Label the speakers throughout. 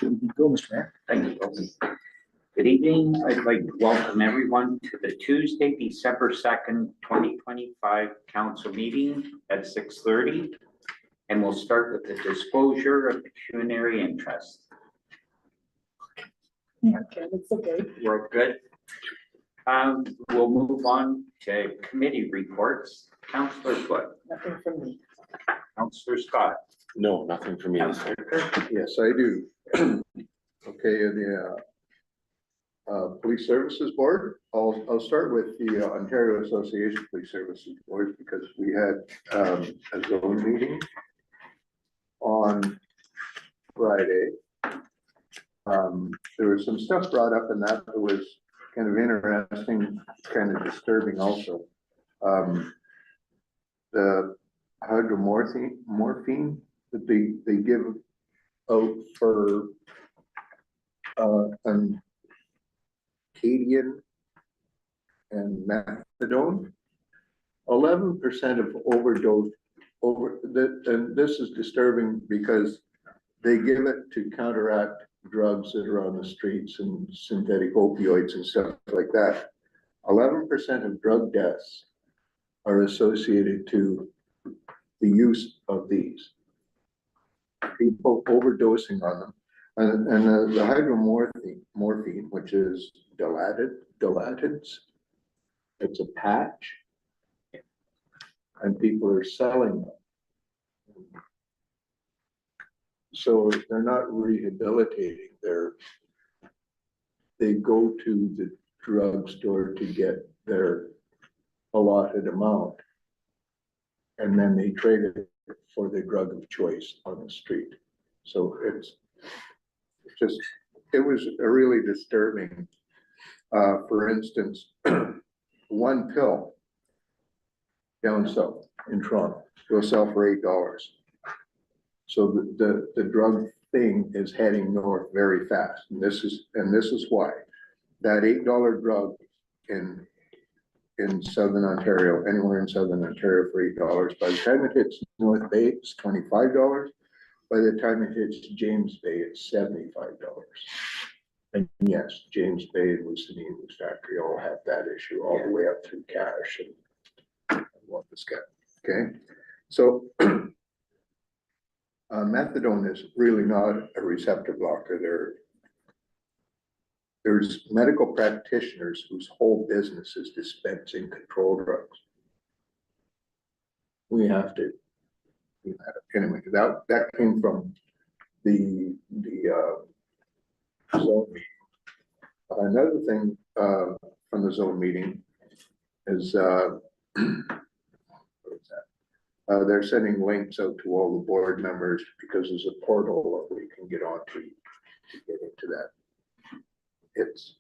Speaker 1: Go, Mr. Mayor.
Speaker 2: Thank you. Good evening. I'd like to welcome everyone to the Tuesday, December 2nd, 2025 council meeting at 6:30. And we'll start with the disclosure of pecuniary interest.
Speaker 1: Okay, that's okay.
Speaker 2: We're good. We'll move on to committee reports. Councillor Foote,
Speaker 1: Nothing from me.
Speaker 2: Councillor Scott,
Speaker 3: No, nothing for me.
Speaker 2: Councillor Kirk,
Speaker 4: Yes, I do. Okay, the Police Services Board, I'll start with the Ontario Association of Police Services Board because we had a zone meeting on Friday. There was some stuff brought up in that was kind of interesting, kind of disturbing also. The hydromorphine that they give out for Cadian and methadone, 11% of overdose and this is disturbing because they give it to counteract drugs that are on the streets and synthetic opioids and stuff like that. 11% of drug deaths are associated to the use of these. People overdosing on them. And the hydromorphine, which is Dilatins, it's a patch, and people are selling them. So they're not rehabilitating. They go to the drugstore to get their allotted amount, and then they trade it for the drug of choice on the street. So it was a really disturbing. For instance, one pill down south in Toronto will sell for $8. So the drug thing is heading north very fast, and this is why that $8 drug in Southern Ontario, anywhere in Southern Ontario for $8. By the time it hits North Bay, it's $25. By the time it hits James Bay, it's $75. And yes, James Bay and Lucini and Moose Factory all have that issue all the way up through Cash and what this guy. Okay, so methadone is really not a receptor blocker. There's medical practitioners whose whole business is dispensing controlled drugs. We have to. Anyway, that came from the zone meeting. Another thing from the zone meeting is what is that? They're sending links out to all the board members because there's a portal that we can get onto to get into that. It's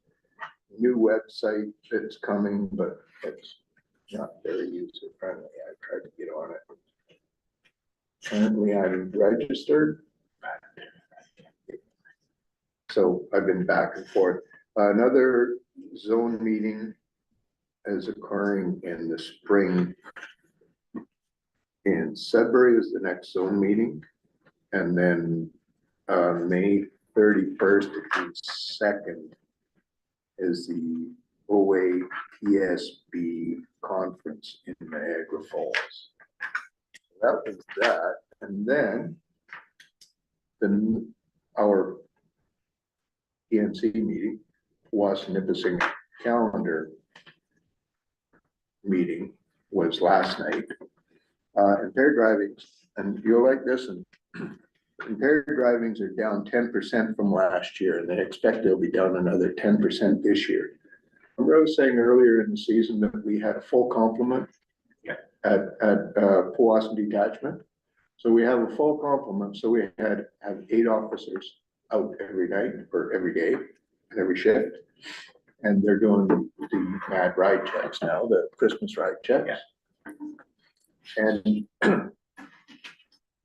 Speaker 4: a new website that's coming, but it's not very user friendly. I tried to get on it. Currently, I'm registered. So I've been back and forth. Another zone meeting is occurring in the spring. In Sudbury is the next zone meeting. And then May 31st and 2nd is the OAPSB conference in Niagara Falls. That was that, and then our PNC meeting, Nipissing calendar meeting was last night. Impaired drivings, and you'll like this, and impaired drivings are down 10% from last year, and they expect they'll be down another 10% this year. Remember I was saying earlier in the season that we had a full complement at Powassan Detachment. So we have a full complement. So we have 8 officers out every night or every day and every shift. And they're doing the mad ride checks now, the Christmas ride checks. And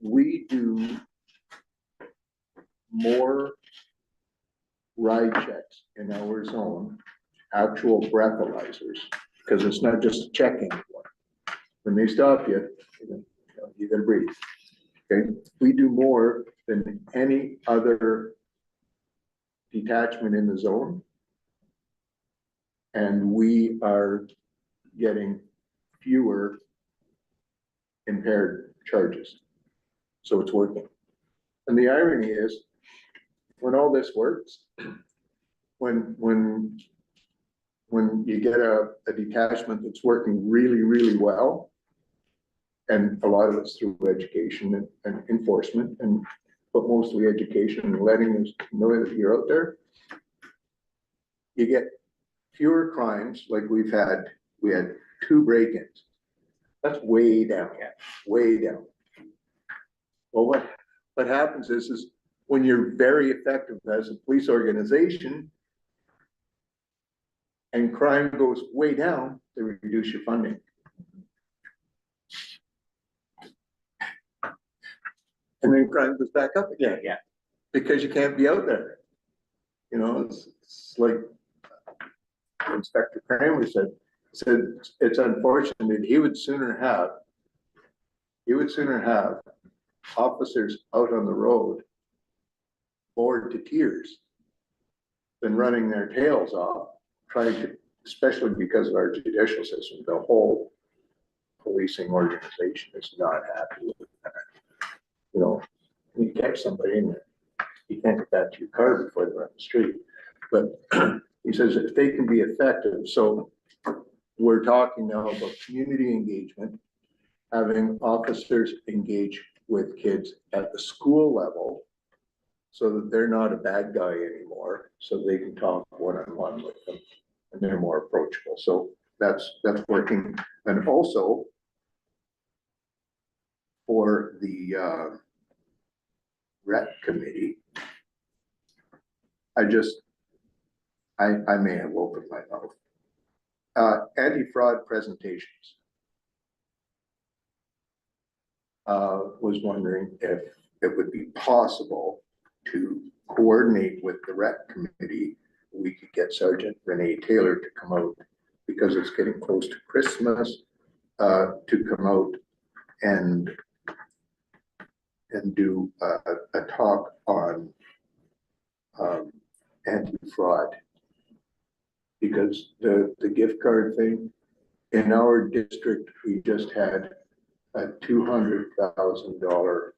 Speaker 4: we do more ride checks in our zone, actual breathalyzers, because it's not just a check anymore. When they stop you, you gotta breathe. Okay, we do more than any other detachment in the zone. And we are getting fewer impaired charges. So it's working. And the irony is, when all this works, when you get a detachment that's working really, really well, and a lot of it's through education and enforcement, but mostly education and letting us know that you're out there, you get fewer crimes. Like we had 2 break-ins. That's way down, way down. Well, what happens is when you're very effective as a police organization and crime goes way down, they reduce your funding. And then crime goes back up again.
Speaker 2: Yeah.
Speaker 4: Because you can't be out there. You know, it's like Inspector Kramer said it's unfortunate. He would sooner have officers out on the road bored to tears than running their tails off, trying to, especially because of our judicial system, the whole policing organization is not happy with that. You know, you catch somebody in there, you can't get back to your car before they run the street. But he says if they can be effective, so we're talking now about community engagement, having officers engage with kids at the school level so that they're not a bad guy anymore, so they can talk one-on-one with them and they're more approachable. So that's working. And also for the rec committee, I may have opened my mouth. Anti-fraud presentations. Was wondering if it would be possible to coordinate with the rec committee. We could get Sergeant Renee Taylor to come out because it's getting close to Christmas, to come out and do a talk on anti-fraud. Because the gift card thing, in our district, we just had a $200,000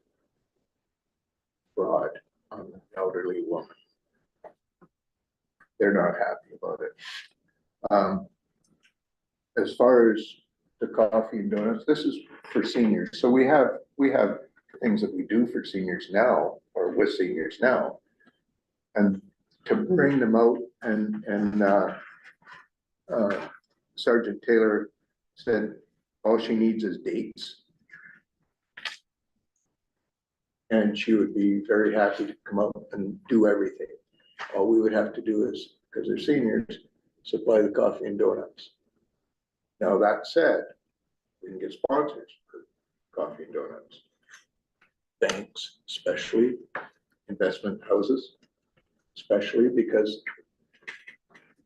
Speaker 4: fraud on an elderly woman. They're not happy about it. As far as the coffee and donuts, this is for seniors. So we have things that we do for seniors now, or with seniors now, and to bring them out and Sergeant Taylor said all she needs is dates. And she would be very happy to come up and do everything. All we would have to do is, because they're seniors, supply the coffee and donuts. Now that said, we can get sponsors for coffee and donuts. Banks, especially, investment houses, especially because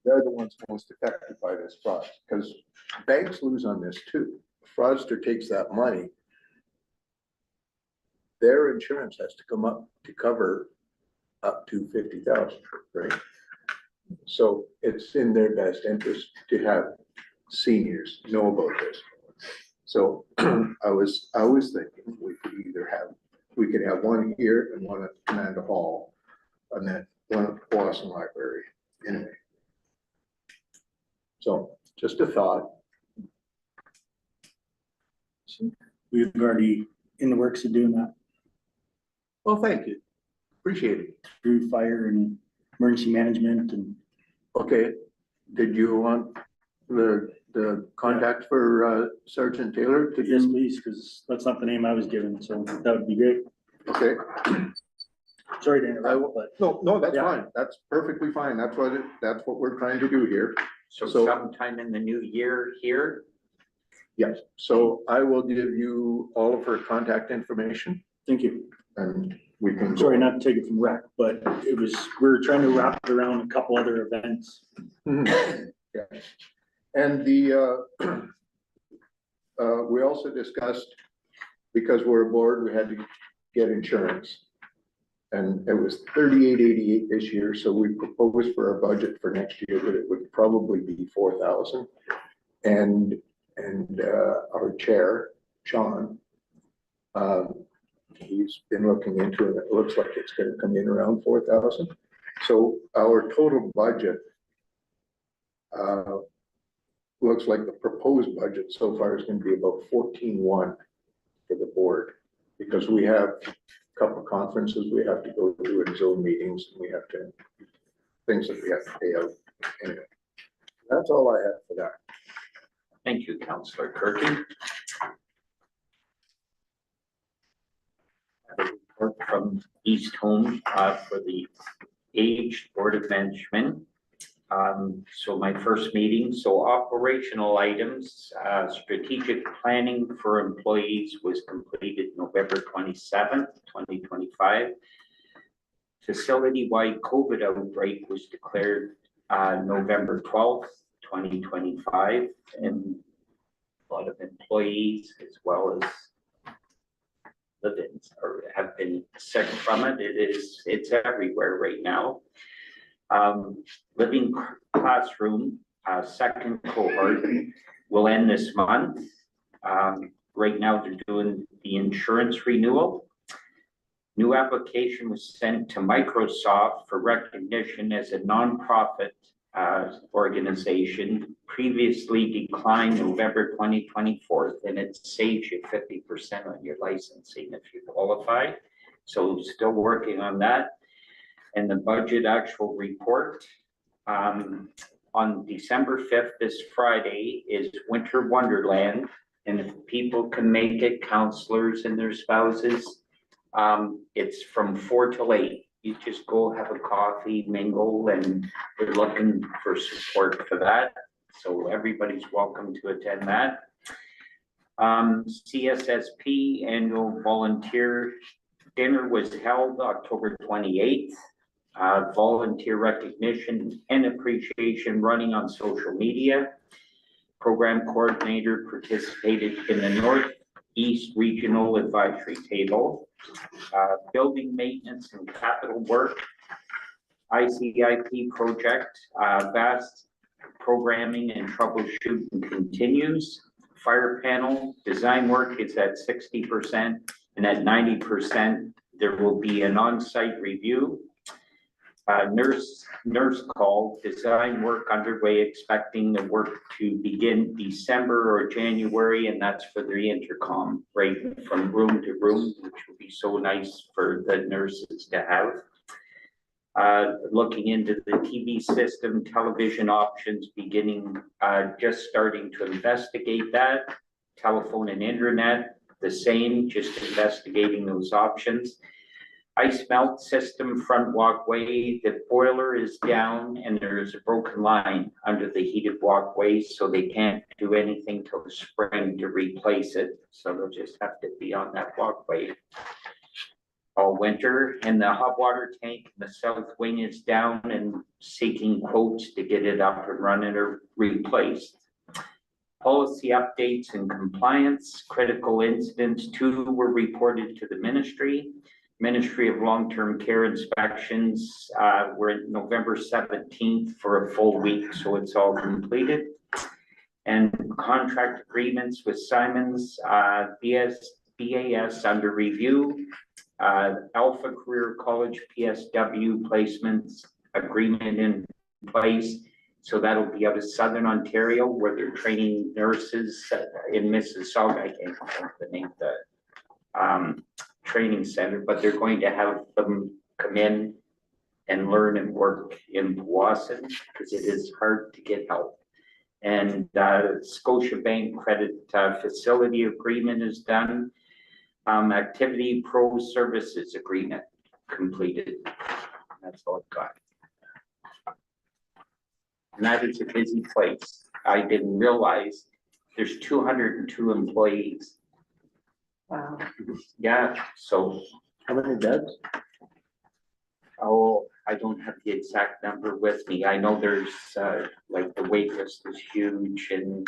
Speaker 4: they're the ones most affected by this fraud. Because banks lose on this too. Fraudster takes that money. Their insurance has to come up to cover up to 50,000, right? So it's in their best interest to have seniors know about this. So I was thinking we could have one here and one at Amanda Hall, and then one at the Boston Library anyway. So just a thought.
Speaker 3: We've already in the works of doing that
Speaker 4: Well, thank you. Appreciate it.
Speaker 3: through fire and emergency management and
Speaker 4: Okay, did you want the contact for Sergeant Taylor to
Speaker 3: yes,
Speaker 4: do?
Speaker 3: please, because that's not the name I was given, so that would be great.
Speaker 4: Okay,
Speaker 3: Sorry to interrupt, but
Speaker 4: no, that's
Speaker 3: Yeah.
Speaker 4: fine. That's perfectly fine. That's what we're trying to do here.
Speaker 2: So
Speaker 4: So-
Speaker 2: sometime in the new year here,
Speaker 4: Yes, so I will give you all of her contact information
Speaker 3: thank you.
Speaker 4: and we can.
Speaker 3: Sorry not to take it from rec, but we were trying to wrap it around a couple other events.
Speaker 4: Mhm. Yeah. And we also discussed, because we're a board, we had to get insurance. And it was 3888 this year, so we proposed for our budget for next year that it would probably be 4,000. And our chair, Sean, he's been looking into it. It looks like it's gonna come in around 4,000. So our total budget looks like the proposed budget so far is gonna be about 14,1 for the board, because we have a couple conferences we have to go to and Zoom meetings, and we have to, things that we have to pay out. Anyway, that's all I have for that.
Speaker 2: Thank you, Councillor Kirky. A report from East Home for the Aged Board of Management. So my first meeting, so operational items, strategic planning for employees was completed November 27th, 2025. Facility-wide COVID outbreak was declared November 12th, 2025, and a lot of employees as well as live-ins have been sick from it. It's everywhere right now. Living classroom, second cohort will end this month. Right now they're doing the insurance renewal. New application was sent to Microsoft for recognition as a nonprofit organization, previously declined November 2024, and it saves you 50% on your licensing if you qualify. So still working on that. And the budget actual report on December 5th, this Friday, is Winter Wonderland. And if people can make it, counselors and their spouses, it's from 4 till 8. You just go have a coffee, mingle, and we're looking for support for that. So everybody's welcome to attend that. CSSP annual volunteer dinner was held October 28th. Volunteer recognition and appreciation running on social media. Program coordinator participated in the Northeast Regional Advisory Table. Building maintenance and capital work. ICIP project, vast programming and troubleshooting continues. Fire panel design work is at 60%, and at 90%, there will be an on-site review. Nurse call, design work underway, expecting the work to begin December or January, and that's for the intercom, right from room to room, which will be so nice for the nurses to have. Looking into the TV system, television options, beginning, just starting to investigate that. Telephone and internet, the same, just investigating those options. Ice melt system front walkway, the boiler is down and there is a broken line under the heated walkway, so they can't do anything till the spring to replace it. So they'll just have to be on that walkway all winter. And the hot water tank in the south wing is down and seeking quotes to get it up and running or replaced. Policy updates and compliance, critical incidents, 2 were reported to the ministry. Ministry of Long-Term Care inspections were November 17th for a full week, so it's all completed. And contract agreements with Simons, BAS under review, Alpha Career College PSW placements agreement in place. So that'll be out of Southern Ontario, where they're training nurses in Mississauga. I can't remember the name of the training center, but they're going to have them come in and learn and work in Powassan because it is hard to get help. And Scotiabank credit facility agreement is done. Activity Pro Services agreement completed. That's all I've got. And that is a busy place. I didn't realize there's 202 employees.
Speaker 1: Wow.
Speaker 2: Yeah, so,
Speaker 3: How many beds?
Speaker 2: oh, I don't have the exact number with me. I know there's, like the wait list is huge and,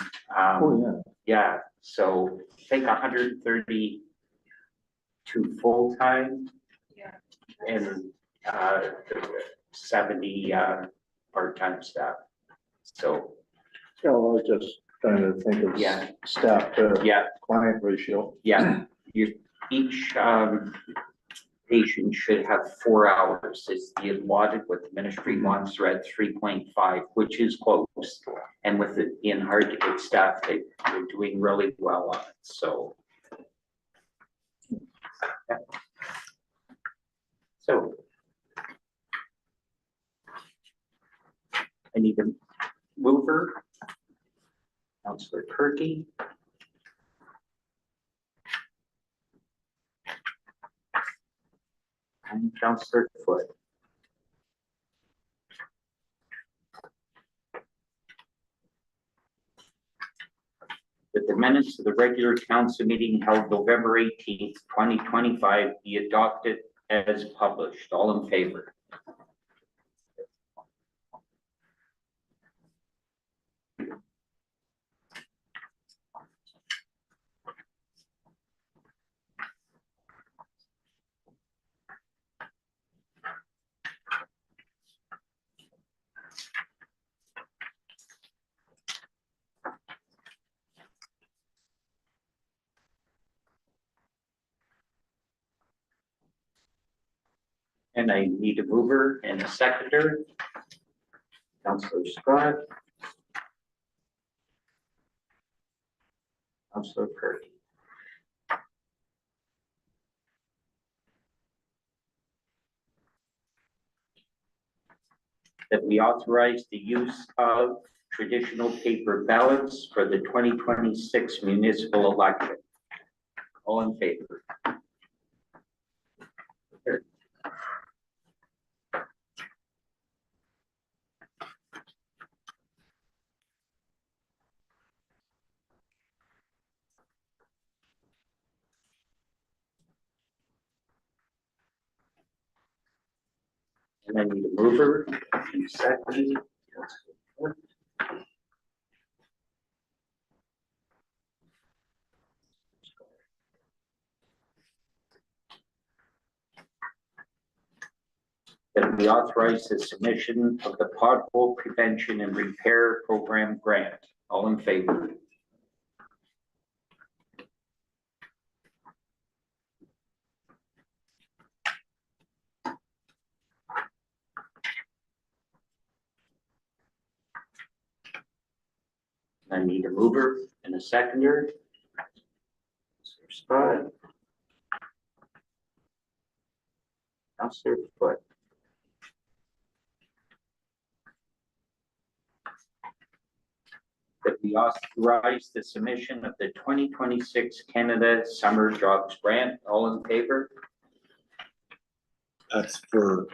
Speaker 2: yeah, so I think 132 full-time.
Speaker 1: Yeah.
Speaker 2: and, 70, part-time staff. So,
Speaker 4: Yeah, I was just trying to think of
Speaker 2: Yeah.
Speaker 4: staff to
Speaker 2: yeah,
Speaker 4: client ratio.
Speaker 2: yeah, each, patient should have 4 hours is the allotted, what the ministry wants, are at 3.5, which is close. And with it being hard to get staff, they're doing really well on it, so. Yeah. So. I need a mover. Councillor Kirky. And Councillor Foot. That the minutes of the regular council meeting held November 18th, 2025 be adopted as published. All in favor? And I need a mover and a seconder. Councillor Scott. Councillor Kirky. That we authorize the use of traditional paper ballots for the 2026 municipal election. All in favor? And I need a mover and a second. That we authorize the submission of the pothole prevention and repair program grant. All in favor? I need a mover and a seconder. Councillor Scott. Councillor Foot. That we authorize the submission of the 2026 Canada Summer Jobs Grant. All in favor?
Speaker 3: That's for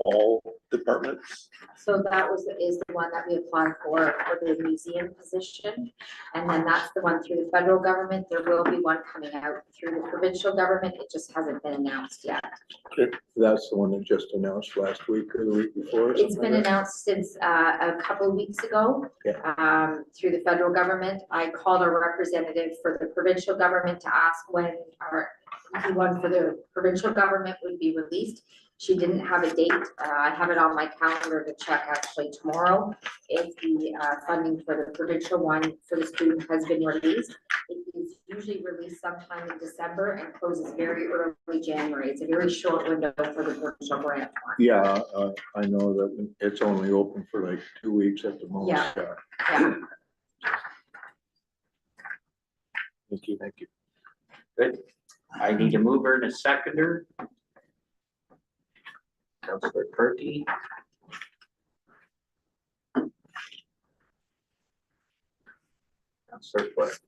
Speaker 3: all departments.
Speaker 1: So that is the one that we applied for the museum position. And then that's the one through the federal government. There will be one coming out through the provincial government. It just hasn't been announced yet.
Speaker 4: That's the one that just announced last week or the week before. or
Speaker 1: It's
Speaker 4: something
Speaker 1: been
Speaker 4: like that?
Speaker 1: announced since a couple of weeks ago.
Speaker 4: Yeah.
Speaker 1: Through the federal government. I called a representative for the provincial government to ask when our one for the provincial government would be released. She didn't have a date. I have it on my calendar to check actually tomorrow if the funding for the provincial one for the student has been released. It is usually released sometime in December and closes very early January. It's a very short window for the provincial grant one.
Speaker 4: Yeah, I know that it's only open for like 2 weeks at the most.
Speaker 1: Yeah. Yeah.
Speaker 4: Thank you, thank you.
Speaker 2: Good. I need a mover and a seconder. Councillor Kirky. Councillor Foot.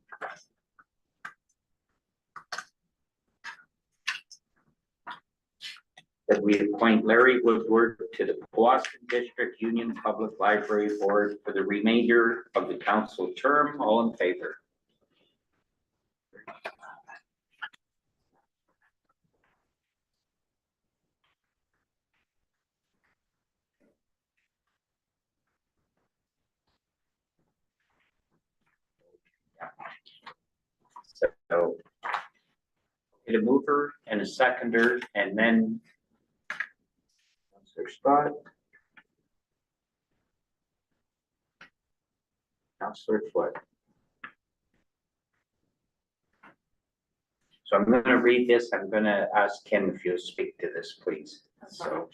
Speaker 2: That we appoint Larry Woodward to the Boston District Union Public Library Board for the remainder of the council term. All in favor? So, get a mover and a seconder, and then Counselor Scott. Counselor Flood. So I'm gonna read this. I'm gonna ask Ken if you'll speak to this, please. So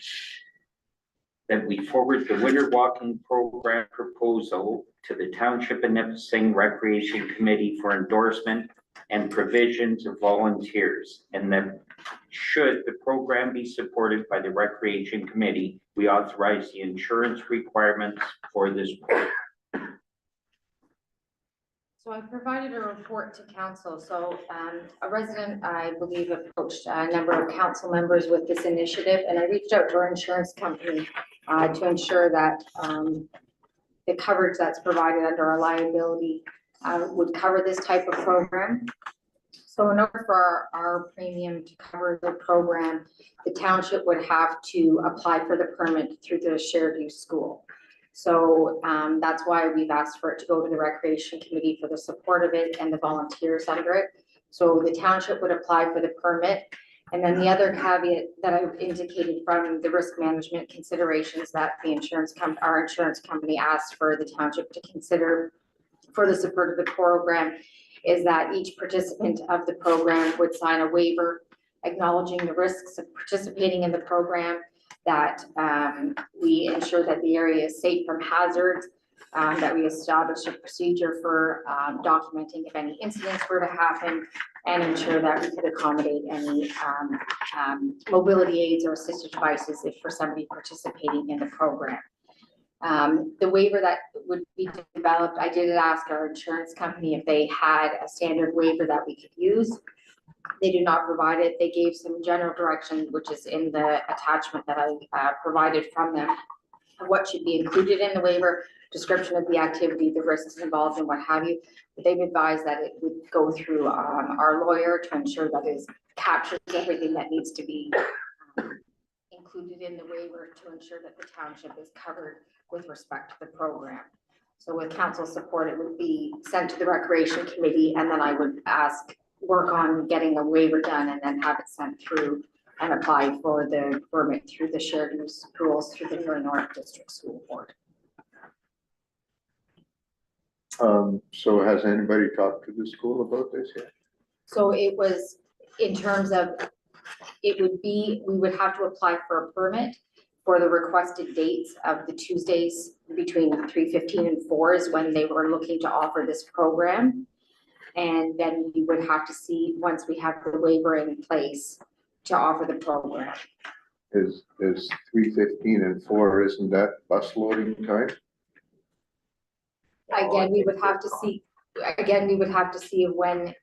Speaker 2: that we forward the winter walking program proposal to the Township of Nipissing Recreation Committee for endorsement and provisions of volunteers. And that should the program be supported by the Recreation Committee, we authorize the insurance requirements for this program.
Speaker 1: So I provided a report to council. So a resident, I believe, approached a number of council members with this initiative, and I reached out to our insurance company to ensure that the coverage that's provided under our liability would cover this type of program. So in order for our premium to cover the program, the township would have to apply for the permit through the shared use school. So that's why we've asked for it to go to the Recreation Committee for the support of it and the volunteers under it. So the township would apply for the permit. And then the other caveat that I've indicated from the risk management considerations that our insurance company asked for the township to consider for the support of the program is that each participant of the program would sign a waiver acknowledging the risks of participating in the program, that we ensure that the area is safe from hazards, that we establish a procedure for documenting if any incidents were to happen, and ensure that we could accommodate any mobility aids or assistive devices if for somebody participating in the program. The waiver that would be developed, I did ask our insurance company if they had a standard waiver that we could use. They do not provide it. They gave some general direction, which is in the attachment that I provided from them, of what should be included in the waiver, description of the activity, the risks involved, and what have you. But they've advised that it would go through our lawyer to ensure that it captures everything that needs to be included in the waiver to ensure that the township is covered with respect to the program. So with council support, it would be sent to the Recreation Committee, and then I would work on getting a waiver done and then have it sent through and apply for the permit through the shared use rules through the North District School Board.
Speaker 4: So has anybody talked to the school about this yet?
Speaker 1: So it was in terms of, it would be, we would have to apply for a permit for the requested dates of the Tuesdays between 3:15 and 4 is when they were looking to offer this program. And then we would have to see, once we have the waiver in place, to offer the program.
Speaker 4: Is 3:15 and 4, isn't that bus loading time?
Speaker 1: Again, we would have to see, when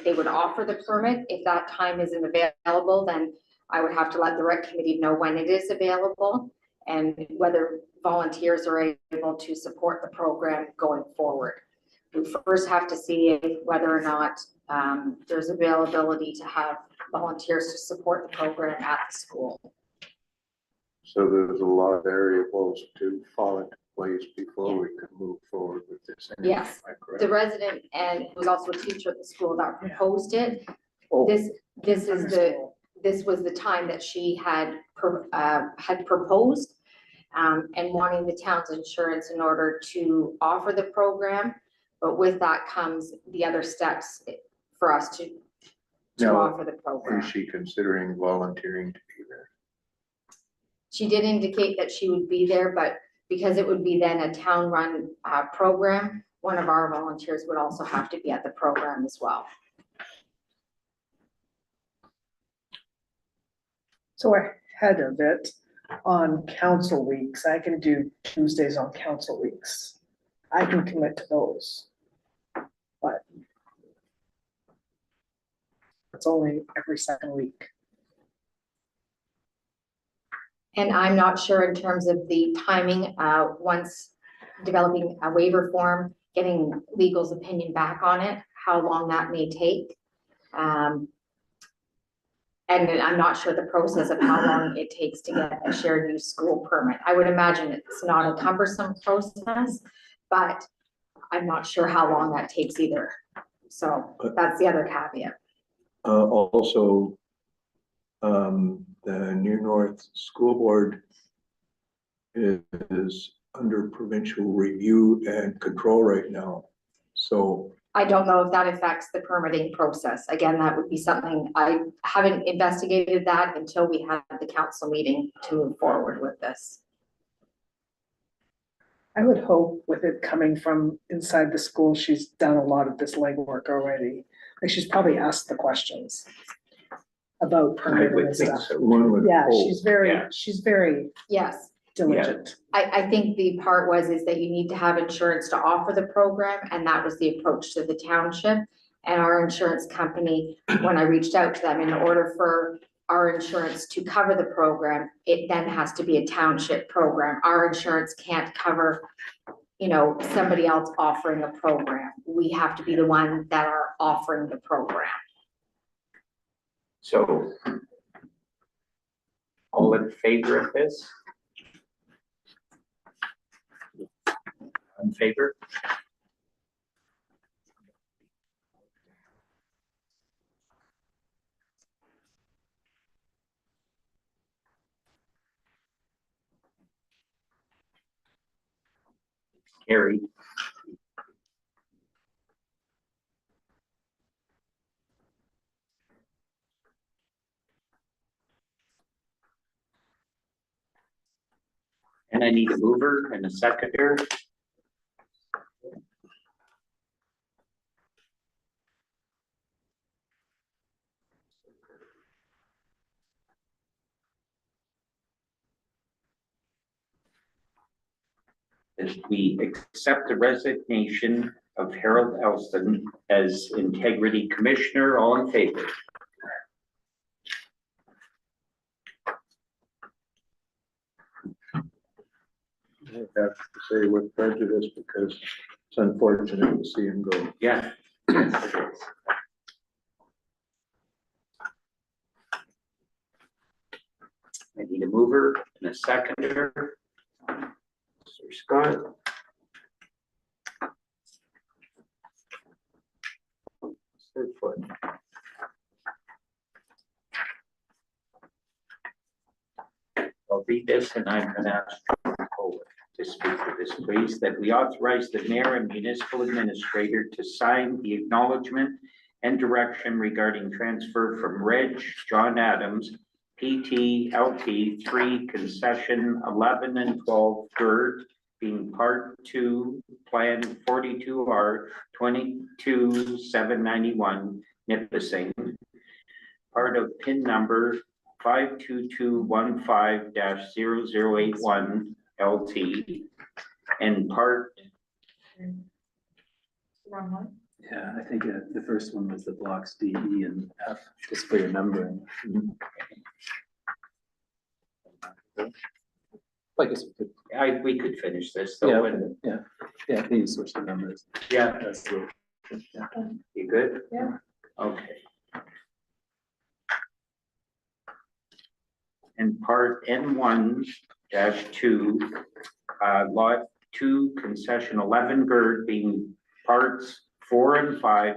Speaker 1: they would offer the permit. If that time isn't available, then I would have to let the rec committee know when it is available and whether volunteers are able to support the program going forward. We first have to see whether or not there's availability to have volunteers to support the program at the school.
Speaker 4: So there's a lot of variables to fall into place before we can move forward with this.
Speaker 1: Yes,
Speaker 4: Am I correct?
Speaker 1: the resident and was also a teacher at the school that proposed it.
Speaker 4: Oh.
Speaker 1: This was the time that she had proposed and wanting the town's insurance in order to offer the program. But with that comes the other steps for us to
Speaker 4: Now,
Speaker 1: offer the program.
Speaker 4: Is she considering volunteering to be there?
Speaker 1: She did indicate that she would be there, but because it would be then a town-run program, one of our volunteers would also have to be at the program as well.
Speaker 5: So ahead of it, on council weeks, I can do Tuesdays on council weeks. I can commit to those. But it's only every second week.
Speaker 1: And I'm not sure in terms of the timing, once developing a waiver form, getting legal's opinion back on it, how long that may take. And I'm not sure the process of how long it takes to get a shared use school permit. I would imagine it's not a cumbersome process, but I'm not sure how long that takes either. So that's the other caveat.
Speaker 3: Also,
Speaker 4: The Near North School Board is under provincial review and control right now. So
Speaker 1: I don't know if that affects the permitting process. Again, that would be something, I haven't investigated that until we had the council meeting to move forward with this.
Speaker 5: I would hope with it coming from inside the school, she's done a lot of this legwork already. Like she's probably asked the questions about
Speaker 2: I
Speaker 5: permitting
Speaker 2: would
Speaker 5: and
Speaker 2: think
Speaker 5: stuff.
Speaker 2: so.
Speaker 4: one would
Speaker 5: Yeah,
Speaker 4: hope.
Speaker 2: Yeah.
Speaker 5: she's very
Speaker 1: Yes,
Speaker 5: diligent.
Speaker 1: I think the part is that you need to have insurance to offer the program, and that was the approach to the township. And our insurance company, when I reached out to them, in order for our insurance to cover the program, it then has to be a township program. Our insurance can't cover, you know, somebody else offering a program. We have to be the one that are offering the program.
Speaker 2: So all in favor of this? In favor? Carried. And I need a mover and a seconder. As we accept the resignation of Harold Elston as Integrity Commissioner, all in favor?
Speaker 4: I have to say with prejudice because it's unfortunate to see him go.
Speaker 2: Yeah. Yes, it is. I need a mover and a seconder. Mr. Scott. Mr. Foot. I'll read this and I'm gonna ask Nicole to speak to this, please, that we authorize the mayor and municipal administrator to sign the acknowledgement and direction regarding transfer from Reg John Adams, PT LT 3 concession 11 and 12 GERD being part 2 plan 42R 22-791 Nipissing, part of PIN number 52215-0081 LT and part.
Speaker 1: Wrong one.
Speaker 6: Yeah, I think the first one was the blocks D, E, and F, just for your numbering. I guess we could,
Speaker 2: We could finish this
Speaker 6: yeah,
Speaker 2: though. And
Speaker 6: yeah, I think you switch the numbers.
Speaker 2: yeah,
Speaker 6: That's the, yeah.
Speaker 2: you good?
Speaker 1: Yeah.
Speaker 2: Okay. And part N1-2, lot 2 concession 11 GERD being parts 4 and 5,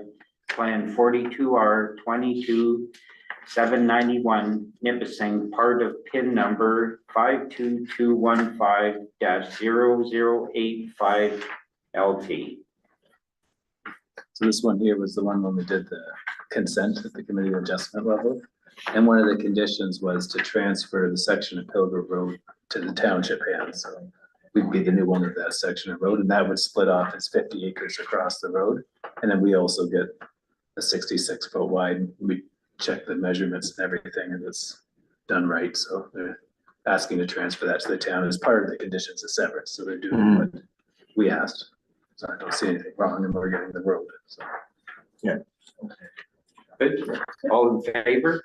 Speaker 2: plan 42R 22-791 Nipissing, part of PIN number 52215-0085 LT.
Speaker 6: So this one here was the one when we did the consent at the committee adjustment level. And one of the conditions was to transfer the section of Pilgrim Road to the township hands. So we'd be the new owner of that section of road, and that would split off as 50 acres across the road. And then we also get a 66-foot wide. We check the measurements and everything, and it's done right. So they're asking to transfer that to the town as part of the conditions of severance. So they're doing what we asked. So I don't see anything wrong in we're getting the road. So.
Speaker 2: Good. All in favor?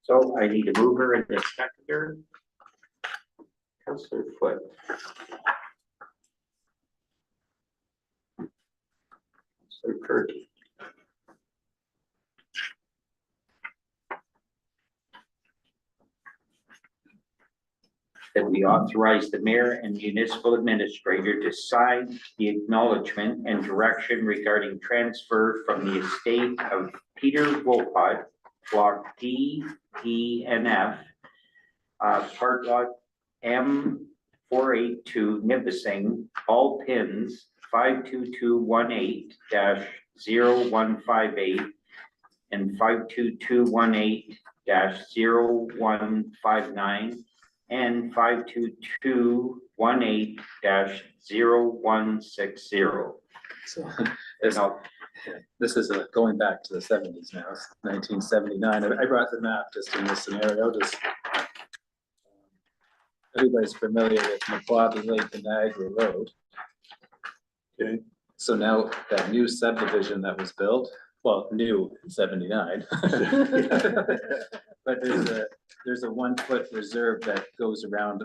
Speaker 2: So I need a mover and a seconder. Councilor Foot. Kurt. That we authorize the mayor and municipal administrator to sign the acknowledgement and direction regarding transfer from the estate of Peter Wolpott, block D, E, and F, part lot M 482 Nipissing, all pins 52218-0158 and 52218-0159 and 52218-0160.
Speaker 6: So it's, this is going back to the seventies now, 1979. I brought the map just in this scenario, just. Everybody's familiar with Maqua Lake and Niagara Road.
Speaker 3: Okay.
Speaker 6: So now that new subdivision that was built, well, new in 79. But there's a 1 foot reserve that goes around.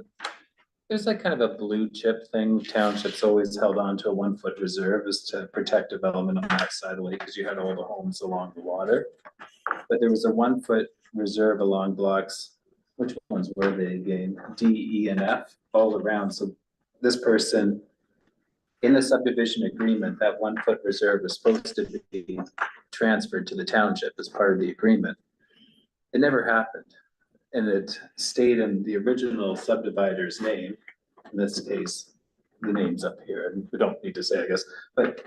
Speaker 6: There's like kind of a blue chip thing. Townships always held on to a 1 foot reserve is to protect development on that side of the lake because you had all the homes along the water. But there was a 1 foot reserve along blocks. Which ones were they again? D, E, and F all around. So this person in the subdivision agreement, that 1 foot reserve was supposed to be transferred to the township as part of the agreement. It never happened. And it stayed in the original subdivider's name. In this case, the name's up here, and we don't need to say, I guess, but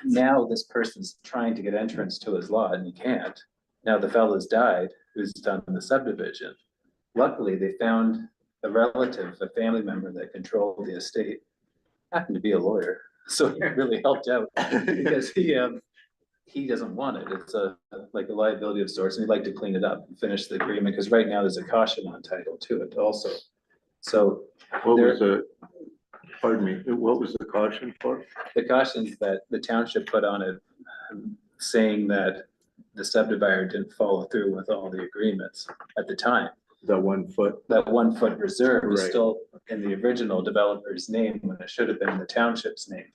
Speaker 6: now this person's trying to get entrance to his lot and he can't. Now the fellow's died who's done the subdivision. Luckily, they found a relative, a family member that controlled the estate, happened to be a lawyer. So it really helped out because he doesn't want it. It's like a liability of sorts, and he'd like to clean it up and finish the agreement, because right now there's a caution on title to it also. So
Speaker 4: What was the, pardon me, what was the caution for?
Speaker 6: the cautions that the township put on it, saying that the subdivider didn't follow through with all the agreements at the time.
Speaker 4: The 1 foot?
Speaker 6: That 1 foot reserve was
Speaker 4: Right.
Speaker 6: still in the original developer's name when it should have been in the township's name.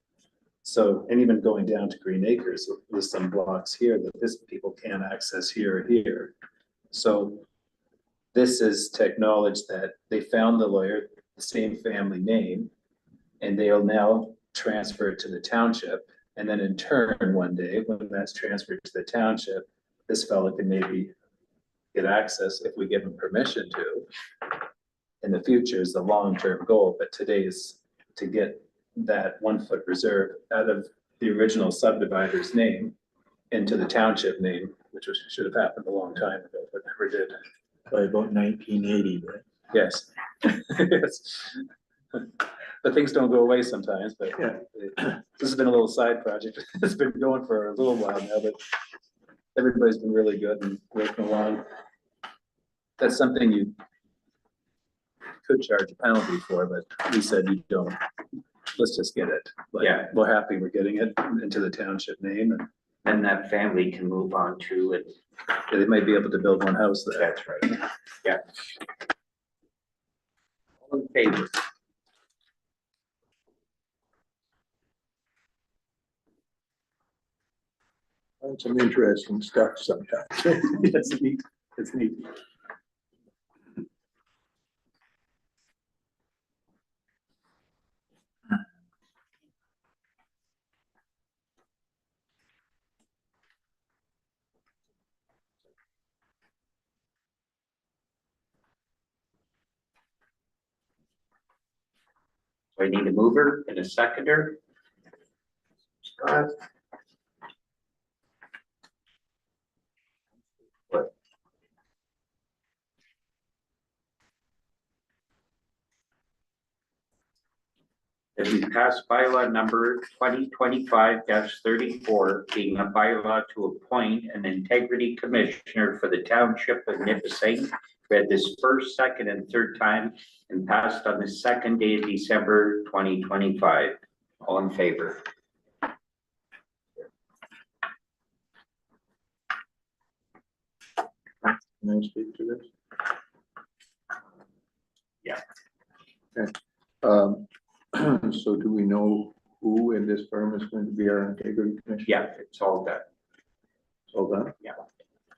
Speaker 6: So, and even going down to Green Acres with some blocks here that this people can't access here or here. So this is to acknowledge that they found the lawyer, the same family name, and they'll now transfer it to the township. And then in turn, one day, when that's transferred to the township, this fellow can maybe get access if we give him permission to. In the future is the long-term goal, but today is to get that 1 foot reserve out of the original subdivider's name into the township name, which should have happened a long time ago, but never did.
Speaker 3: By about 1980, right?
Speaker 6: Yes. Yes. But things don't go away sometimes, but
Speaker 3: Yeah.
Speaker 6: this has been a little side project. It's been going for a little while now, but everybody's been really good and working along. That's something you could charge a penalty for, but we said you don't. Let's just get it. Like,
Speaker 2: Yeah.
Speaker 6: we're happy we're getting it into the township name, and
Speaker 2: Then that family can move on to it.
Speaker 6: they might be able to build one house there.
Speaker 2: That's right. Yeah. All in favor?
Speaker 4: That's some interesting stuff sometimes.
Speaker 3: It's neat, it's neat.
Speaker 2: So I need a mover and a seconder. Scott. That we pass bylaw number 2025-34, being a bylaw to appoint an integrity commissioner for the township of Nipissing, read this first, second, and third time, and passed on the second day of December 2025. All in favor?
Speaker 4: Can I speak to this?
Speaker 2: Yeah.
Speaker 4: Okay. So do we know who in this firm is going to be our integrity commissioner?
Speaker 2: Yeah, it's all done.
Speaker 4: All done?
Speaker 2: Yeah.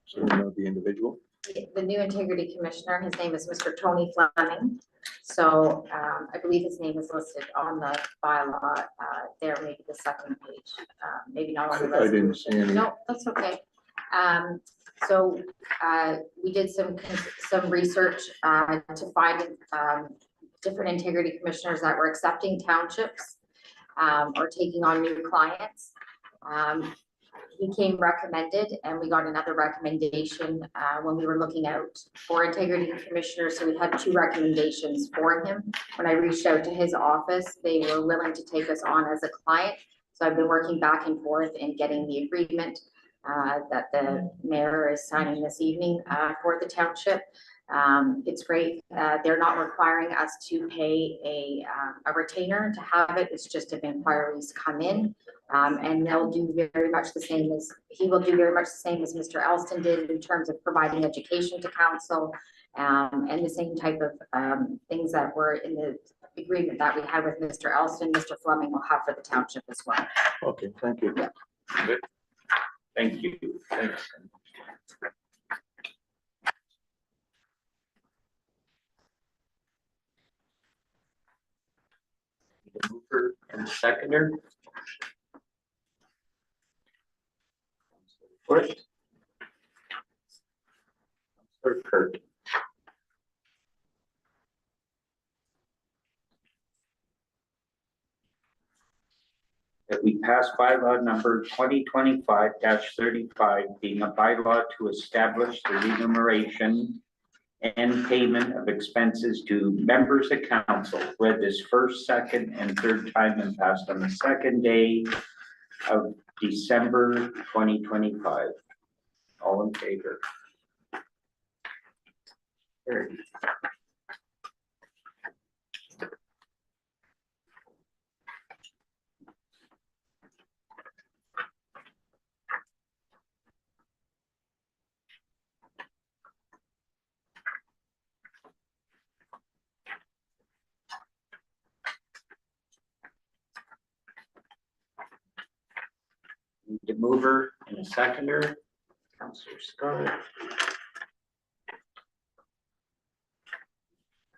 Speaker 4: So we know the individual?
Speaker 1: The new integrity commissioner, his name is Mr. Tony Fleming. So I believe his name is listed on the bylaw there, maybe the second page, maybe not on the
Speaker 4: I didn't
Speaker 1: resolution.
Speaker 4: see any.
Speaker 1: No, that's okay. So we did some research to find different integrity commissioners that were accepting townships or taking on new clients. He came recommended, and we got another recommendation when we were looking out for integrity commissioners. So we had 2 recommendations for him. When I reached out to his office, they were willing to take us on as a client. So I've been working back and forth and getting the agreement that the mayor is signing this evening for the township. It's great. They're not requiring us to pay a retainer to have it. It's just if inquiries come in. And they'll do very much the same as, he will do very much the same as Mr. Elston did in terms of providing education to council, and the same type of things that were in the agreement that we had with Mr. Elston, Mr. Fleming will have for the township as well.
Speaker 4: Okay, thank you.
Speaker 2: Thank you. Thanks. The mover and the seconder. First. Counselor Kurt. That we pass bylaw number 2025-35, being a bylaw to establish the remuneration and payment of expenses to members of council, read this first, second, and third time and passed on the second day of December 2025. All in favor? Carried. The mover and a seconder, Councillor Scott.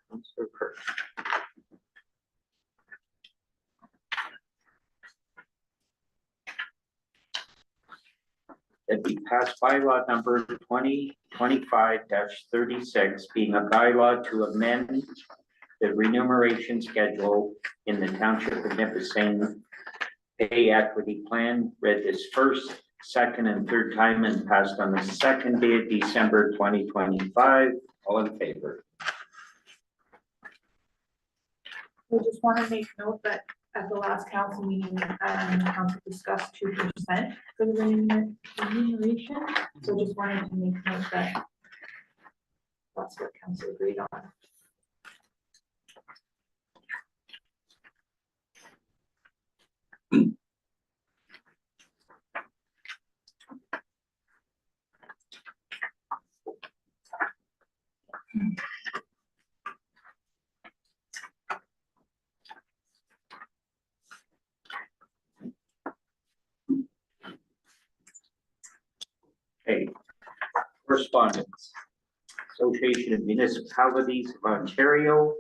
Speaker 2: Councillor Kirk. That we pass bylaw number 2025-36, being a bylaw to amend the remuneration schedule in the Township of Nipissing Pay Equity Plan, read this first, second, and third time and passed on the second day of December 2025. All in favor?
Speaker 7: We just want to make note that at the last council meeting, the council discussed 2% for the remuneration. So just wanted to make note that that's what council agreed on.
Speaker 2: Okay. Correspondence. Association of Municipalities of Ontario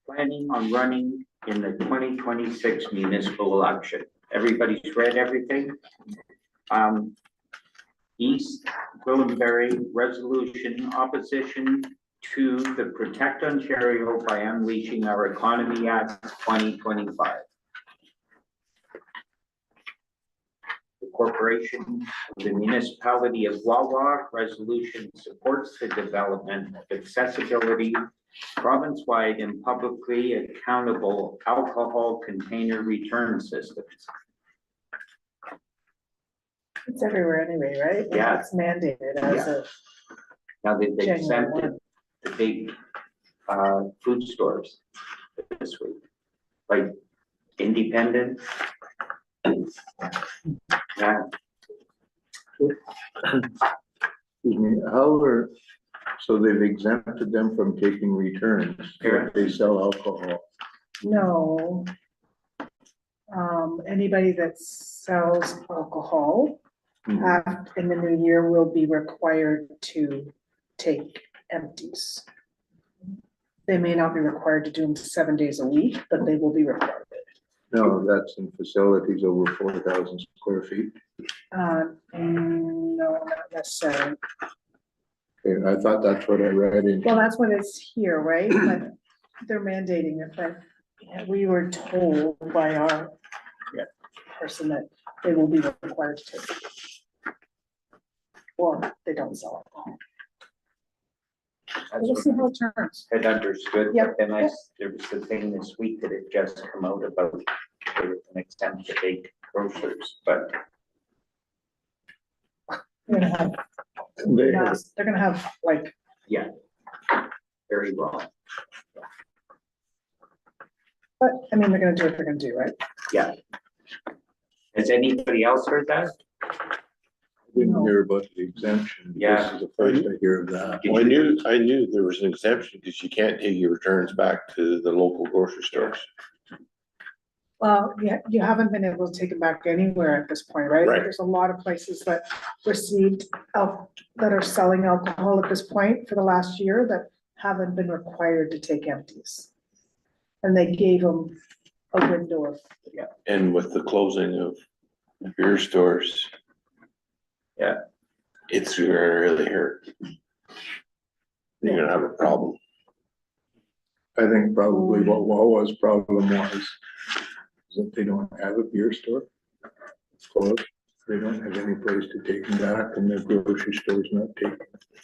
Speaker 2: planning on running in the 2026 municipal election. Everybody's read everything. East Gwillimbury resolution opposition to the Protect Ontario by Unleashing Our Economy Act 2025. The Corporation of the Municipality of Wawa resolution supports the development of accessibility province-wide and publicly accountable alcohol container return systems.
Speaker 5: It's everywhere anyway, right?
Speaker 2: Yeah.
Speaker 5: It's mandated as of
Speaker 2: Now they've
Speaker 5: January
Speaker 2: exempted
Speaker 5: 1.
Speaker 2: the big food stores this week, like Independent. Yeah,
Speaker 4: Excuse me, however, so they've exempted them from taking returns if they sell alcohol.
Speaker 5: No. Anybody that sells alcohol
Speaker 4: Mhm.
Speaker 5: in the new year will be required to take empties. They may not be required to do them 7 days a week, but they will be required.
Speaker 4: No, that's in facilities over 4,000 square feet.
Speaker 5: No, not necessarily.
Speaker 4: Okay, I thought that's what I read in.
Speaker 5: Well, that's what it's here, right? But they're mandating it, but we were told by our person that they will be required to take it. Or they don't sell alcohol.
Speaker 2: That's
Speaker 5: We'll see how
Speaker 2: what
Speaker 5: it turns.
Speaker 2: I had understood,
Speaker 5: Yep,
Speaker 2: but then there was the thing this week that had just come out about they were gonna exempt the big grocers, but
Speaker 5: They're gonna have,
Speaker 4: They have,
Speaker 5: they're gonna have like,
Speaker 2: very wrong.
Speaker 5: but I mean, they're gonna do what they're gonna do, right?
Speaker 2: Has anybody else heard that?
Speaker 4: didn't hear about the exemption.
Speaker 2: Yeah.
Speaker 4: This is the first I hear of that.
Speaker 2: Did
Speaker 8: Well,
Speaker 2: you-
Speaker 8: I knew there was an exemption because you can't take your returns back to the local grocery stores.
Speaker 5: Well, yeah, you haven't been able to take them back anywhere at this point, right?
Speaker 8: Right.
Speaker 5: There's a lot of places that received that are selling alcohol at this point for the last year that haven't been required to take empties. And they gave them a window of,
Speaker 8: And with the closing of beer stores.
Speaker 2: Yeah.
Speaker 8: It's gonna really hurt. You're gonna have a problem.
Speaker 4: I think probably what Wawa's problem was is that they don't have a beer store. It's closed. They don't have any place to take them back and their grocery store's not taking.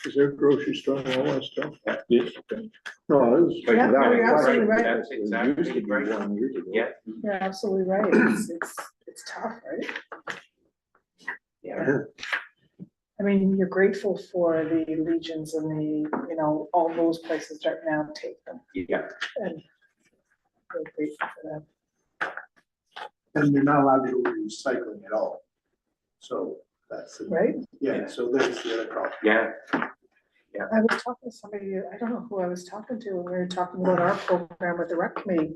Speaker 4: Is there a grocery store in Wawa still?
Speaker 8: Yes.
Speaker 4: Okay. No, it was.
Speaker 5: Yeah, no, you're absolutely right.
Speaker 2: That's
Speaker 4: It
Speaker 2: exactly
Speaker 4: used to be
Speaker 2: right.
Speaker 4: 1 year ago.
Speaker 2: Yeah,
Speaker 5: you're absolutely right. It's tough, right?
Speaker 2: yeah.
Speaker 5: I mean, you're grateful for the Legions and the, all those places right now take them.
Speaker 2: Yeah,
Speaker 5: And we're grateful for them.
Speaker 9: And they're not allowed to go recycling at all. So that's,
Speaker 5: Right?
Speaker 9: yeah, so that's the other problem.
Speaker 2: yeah,
Speaker 5: I was talking to somebody, I don't know who I was talking to, when we were talking about our program with the rec committee.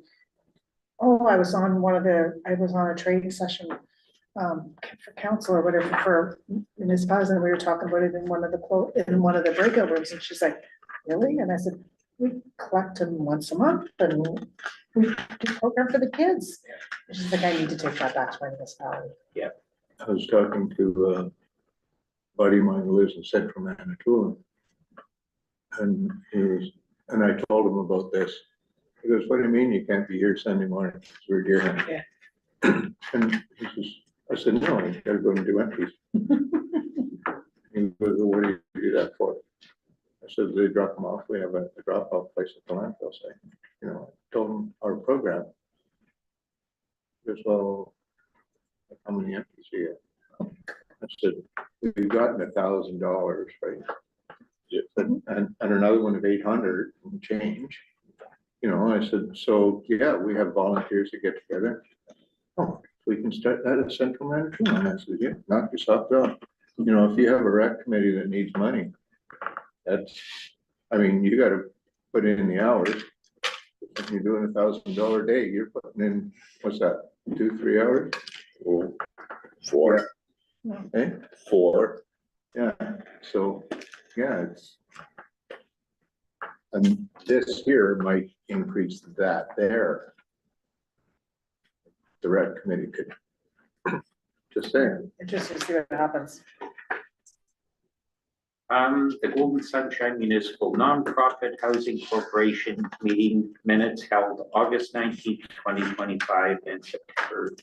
Speaker 5: Oh, I was on a training session, for council or whatever for municipalities, and we were talking about it in one of the breakout rooms, and she's like, really? And I said, we collect them once a month, and we do program for the kids. And she's like, I need to take that back to my municipality.
Speaker 4: I was talking to a buddy of mine who lives in central Manitoulin. And and I told him about this. He goes, what do you mean you can't be here Sunday morning? 'Cause we're deer hunting. And he says, I said, no, you gotta go and do empties. He goes, well, what do you do that for? I said, they drop them off. We have a drop off place at the landfill site. I told him our program. He goes, well, how many empties do you have? I said, we've gotten $1,000, right?
Speaker 8: Yeah.
Speaker 4: And another one of 800 and change. I said, so, yeah, we have volunteers that get together. Oh, we can start that at Central Manitoulin. And I said, yeah, knock yourself out. If you have a rec committee that needs money, you gotta put in the hours. If you're doing $1,000 a day, you're putting in, what's that, 2-3 hours?
Speaker 8: Well, Four.
Speaker 4: Eh?
Speaker 8: Four.
Speaker 4: Yeah, so, yeah, and this here might increase that there. The rec committee could, just saying.
Speaker 5: Interesting to see what happens.
Speaker 2: The Golden Sunshine Municipal Nonprofit Housing Corporation meeting minutes held August 19th, 2025 and September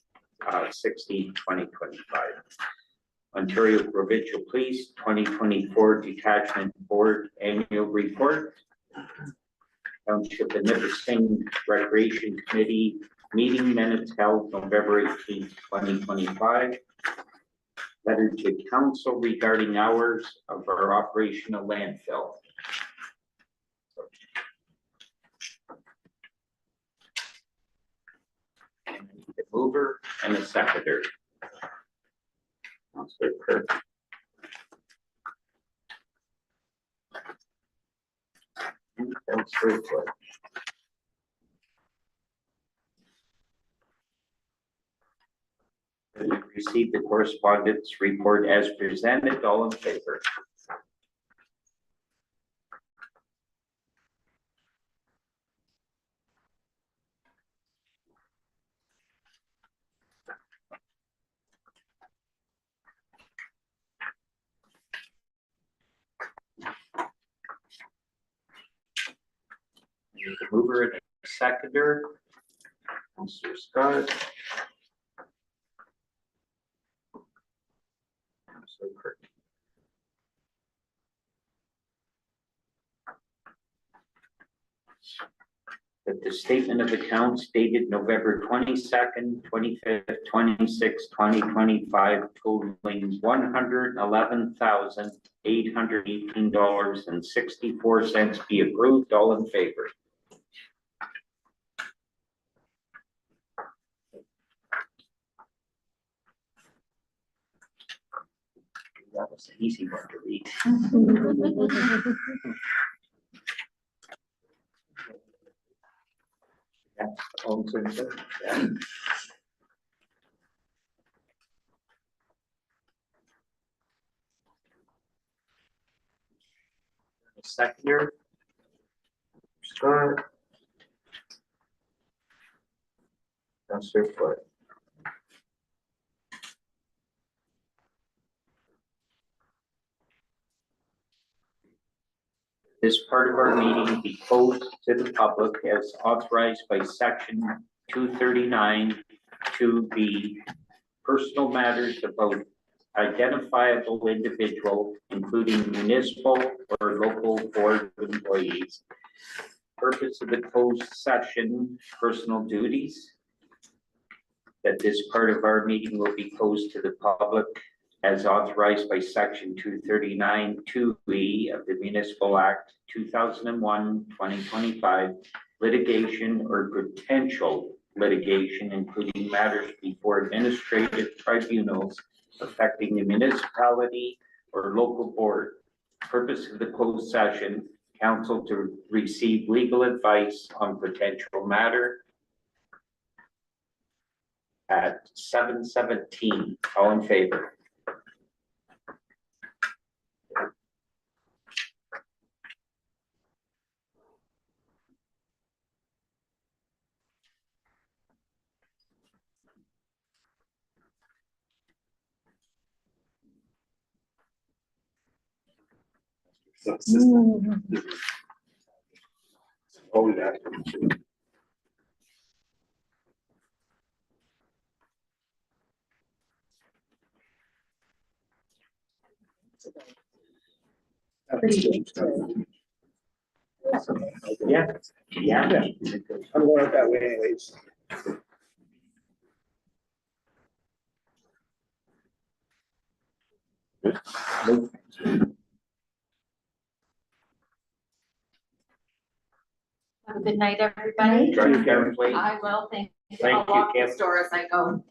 Speaker 2: 16th, 2025. Ontario Provincial Police 2024 Detachment Board Annual Report. Township of Nipissing Recreation Committee meeting minutes held November 18th, 2025. Letter to council regarding hours of our operational landfill. And the mover and a seconder. Councilor Kirk. And Councilor Wood. receive the correspondence report as presented. All in favor? The mover and seconder, Councillor Scott. Councillor Kirk. That the statement of accounts dated November 22nd, 25th, 26th, 2025, totaling $111,818.64 be approved. All in favor? That was an easy one to read. Yeah, all in favor? Yeah. Seconder. Scott. Councillor Foot. This part of our meeting be closed to the public as authorized by section 239 to be personal matters about identifiable individual, including municipal or local board employees. Purpose of the closed session, personal duties. That this part of our meeting will be closed to the public as authorized by section 239 2E of the Municipal Act 2001, 2025, litigation or potential litigation, including matters before administrative tribunals affecting the municipality or local board. Purpose of the closed session, council to receive legal advice on potential matter at 7:17. All in favor?
Speaker 8: Oh, yeah.
Speaker 2: Yeah. Yeah.
Speaker 3: I'm going out that way anyways.
Speaker 1: Have a good night, everybody.
Speaker 2: Drive carefully.
Speaker 1: I will, thank you.
Speaker 2: Thank
Speaker 1: I'll
Speaker 2: you,
Speaker 1: lock the
Speaker 2: Kim.
Speaker 1: store as I go.